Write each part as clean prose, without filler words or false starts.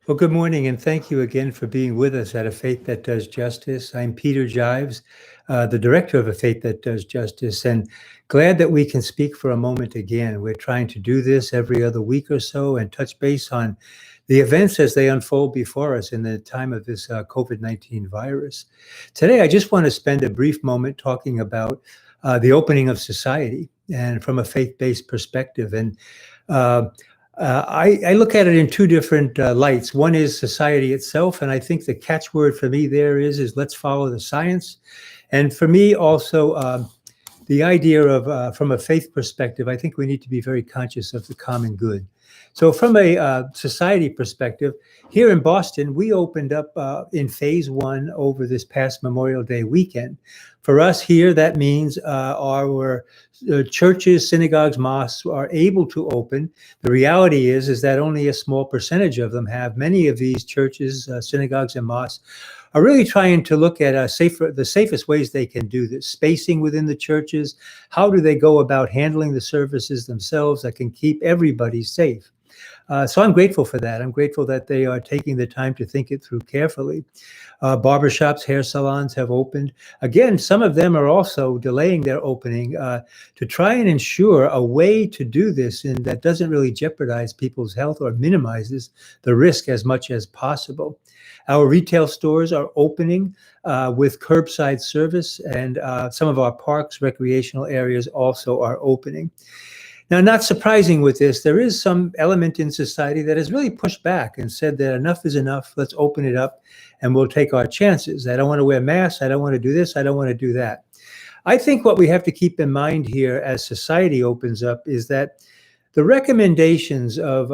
Well, good morning, and thank you again for being with us at A Faith That Does Justice. I'm Peter Jives, the director of A Faith That Does Justice, and glad that we can speak for a moment again. We're trying to do this every other week or so and touch base on the events as they unfold before us in the time of this COVID-19 virus. Today, I just want to spend a brief moment talking about the opening of society and from a faith-based perspective. And uh, I look at it in two different lights. One is society itself, and I think the catchword for me there is let's follow the science. And for me also, the idea of from a faith perspective, I think we need to be very conscious of the common good. So from a society perspective, here in Boston, we opened up in phase one over this past Memorial Day weekend. For us here, that means our churches, synagogues, mosques are able to open. The reality is that only a small percentage of them have. Many of these churches, synagogues, and mosques are really trying to look at the safest ways they can do this. Spacing within the churches, how do they go about handling the services themselves that can keep everybody safe? So I'm grateful for that. I'm grateful that they are taking the time to think it through carefully. Barbershops, hair salons have opened. Again, some of them are also delaying their opening to try and ensure a way to do this and that doesn't really jeopardize people's health or minimizes the risk as much as possible. Our retail stores are opening with curbside service, and some of our parks, recreational areas also are opening. Now, not surprising with this, there is some element in society that has really pushed back and said that enough is enough. Let's open it up and we'll take our chances. I don't want to wear masks. I don't want to do this. I don't want to do that. I think what we have to keep in mind here as society opens up is that the recommendations of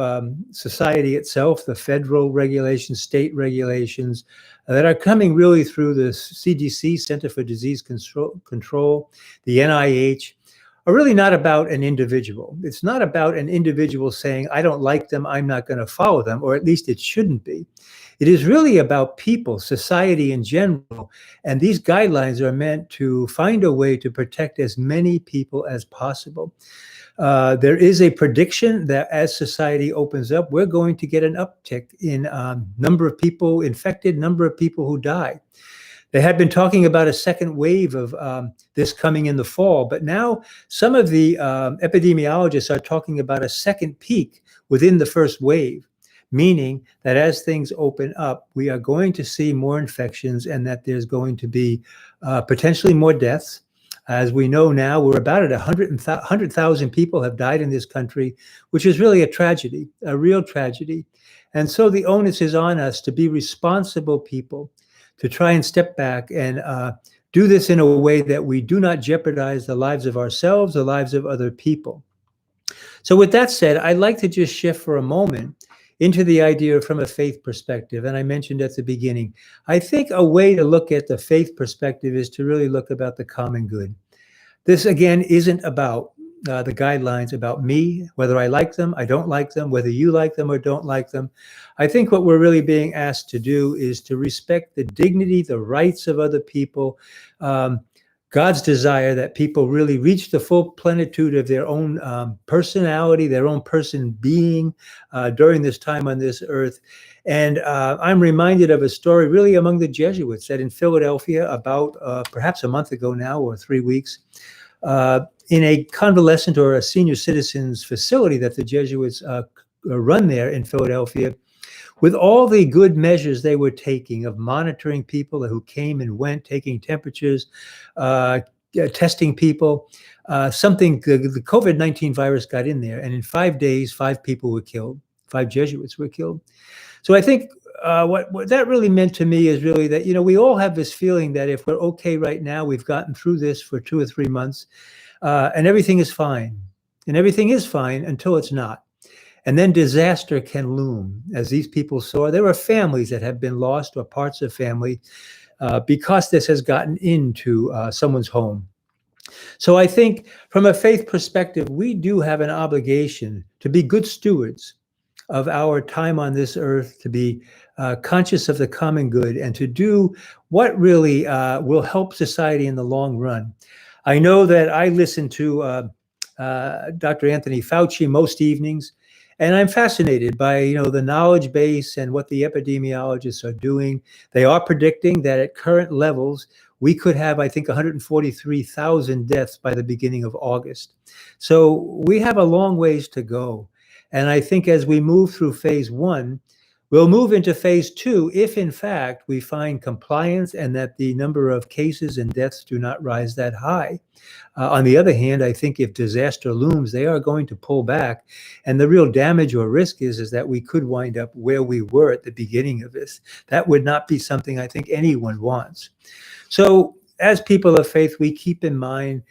society itself, the federal regulations, state regulations that are coming really through the CDC, Center for Disease Control, the NIH, are really not about an individual. It's not about an individual saying, I don't like them, I'm not going to follow them, or at least it shouldn't be. It is really about people, society in general, and these guidelines are meant to find a way to protect as many people as possible. There is a prediction that as society opens up, we're going to get an uptick in number of people infected, number of people who die. They had been talking about a second wave of this coming in the fall, but now some of the epidemiologists are talking about a second peak within the first wave, meaning that as things open up, we are going to see more infections and that there's going to be potentially more deaths. As we know now, we're about at 100,000 people have died in this country, which is really a tragedy, a real tragedy. And so the onus is on us to be responsible people, to try and step back and do this in a way that we do not jeopardize the lives of ourselves, the lives of other people. So with that said, I'd like to just shift for a moment into the idea from a faith perspective. And I mentioned at the beginning, I think a way to look at the faith perspective is to really look about the common good. This, again, isn't about the guidelines about me, whether I like them, I don't like them, whether you like them or don't like them. I think what we're really being asked to do is to respect the dignity, the rights of other people, God's desire that people really reach the full plenitude of their own personality, their own person being during this time on this earth. And I'm reminded of a story really among the Jesuits that in Philadelphia about perhaps a month ago now or 3 weeks, in a convalescent or a senior citizens facility that the Jesuits run there in Philadelphia, with all the good measures they were taking of monitoring people who came and went, taking temperatures, testing people, the COVID-19 virus got in there. And in 5 days, 5 people were killed. 5 Jesuits were killed. So I think what that really meant to me is really that, we all have this feeling that if we're okay right now, we've gotten through this for 2 or 3 months, and everything is fine. And everything is fine until it's not. And then disaster can loom. As these people saw, there are families that have been lost or parts of family because this has gotten into someone's home. So I think from a faith perspective, we do have an obligation to be good stewards of our time on this earth, to be conscious of the common good, and to do what really will help society in the long run. I know that I listen to Dr. Anthony Fauci most evenings, And I'm fascinated by, the knowledge base and what the epidemiologists are doing. They are predicting that at current levels, we could have, I think, 143,000 deaths by the beginning of August. So we have a long ways to go. And I think as we move through phase one, we'll move into phase two if, in fact, we find compliance and that the number of cases and deaths do not rise that high. On the other hand, I think if disaster looms, they are going to pull back. And the real damage or risk is that we could wind up where we were at the beginning of this. That would not be something I think anyone wants. So as people of faith, we keep in mind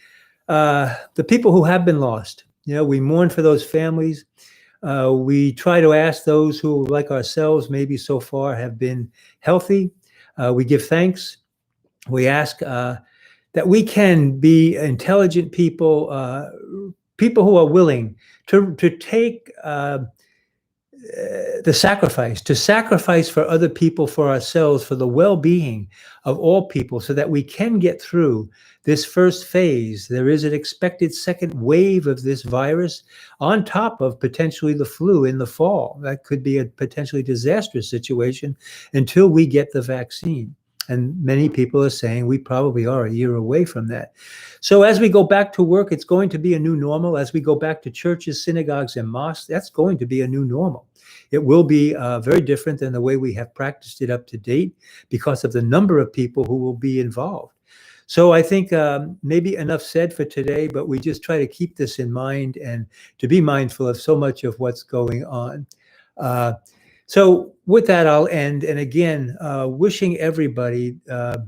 the people who have been lost. We mourn for those families. We try to ask those who, like ourselves, maybe so far have been healthy. We give thanks. We ask that we can be intelligent people, people who are willing to take the sacrifice, to sacrifice for other people, for ourselves, for the well-being of all people, so that we can get through this first phase. There is an expected second wave of this virus on top of potentially the flu in the fall. That could be a potentially disastrous situation until we get the vaccine. And many people are saying we probably are a year away from that. So as we go back to work, it's going to be a new normal. As we go back to churches, synagogues, and mosques, that's going to be a new normal. It will be very different than the way we have practiced it up to date because of the number of people who will be involved. So I think maybe enough said for today, but we just try to keep this in mind and to be mindful of so much of what's going on. So with that, I'll end. And again, wishing everybody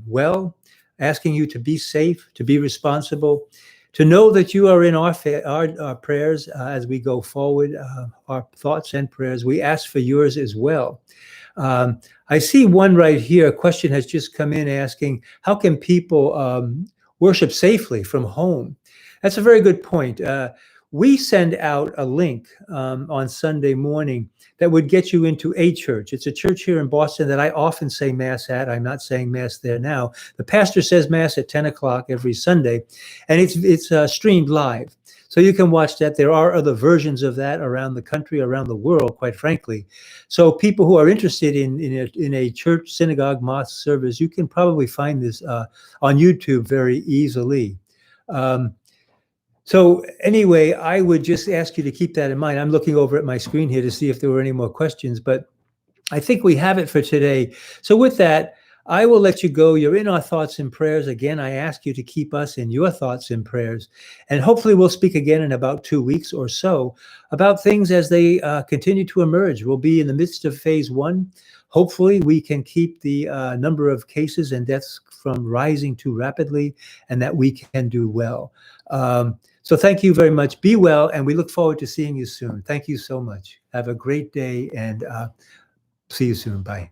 well, asking you to be safe, to be responsible, to know that you are in our prayers as we go forward, our thoughts and prayers. We ask for yours as well. I see one right here. A question has just come in asking, how can people worship safely from home? That's a very good point. We send out a link on Sunday morning that would get you into a church. It's a church here in Boston that I often say Mass at. I'm not saying Mass there now. The pastor says Mass at 10 o'clock every Sunday, and it's streamed live. So you can watch that. There are other versions of that around the country, around the world, quite frankly. So people who are interested in a church, synagogue, mosque service, you can probably find this on YouTube very easily. So anyway, I would just ask you to keep that in mind. I'm looking over at my screen here to see if there were any more questions, but I think we have it for today. So with that, I will let you go. You're in our thoughts and prayers. Again, I ask you to keep us in your thoughts and prayers. And hopefully we'll speak again in about 2 weeks or so about things as they continue to emerge. We'll be in the midst of phase one. Hopefully we can keep the number of cases and deaths from rising too rapidly, and that we can do well. So thank you very much. Be well, and we look forward to seeing you soon. Thank you so much. Have a great day, and see you soon. Bye.